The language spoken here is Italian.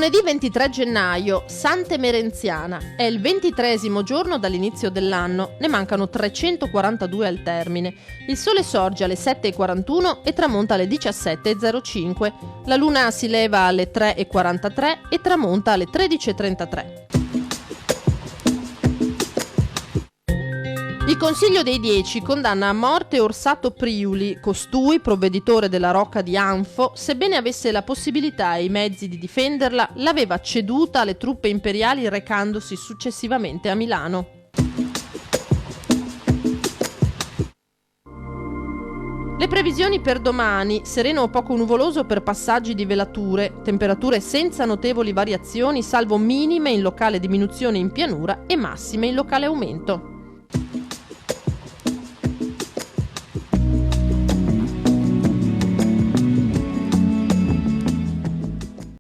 Lunedì 23 gennaio, Sant'Emerenziana. È il 23° giorno dall'inizio dell'anno, ne mancano 342 al termine. Il sole sorge alle 7:41 e tramonta alle 17:05. La luna si leva alle 3:43 e tramonta alle 13:33. Il Consiglio dei 10 condanna a morte Orsato Priuli, costui, provveditore della Rocca di Anfo, sebbene avesse la possibilità e i mezzi di difenderla, l'aveva ceduta alle truppe imperiali recandosi successivamente a Milano. Le previsioni per domani: sereno o poco nuvoloso per passaggi di velature, temperature senza notevoli variazioni salvo minime in locale diminuzione in pianura e massime in locale aumento.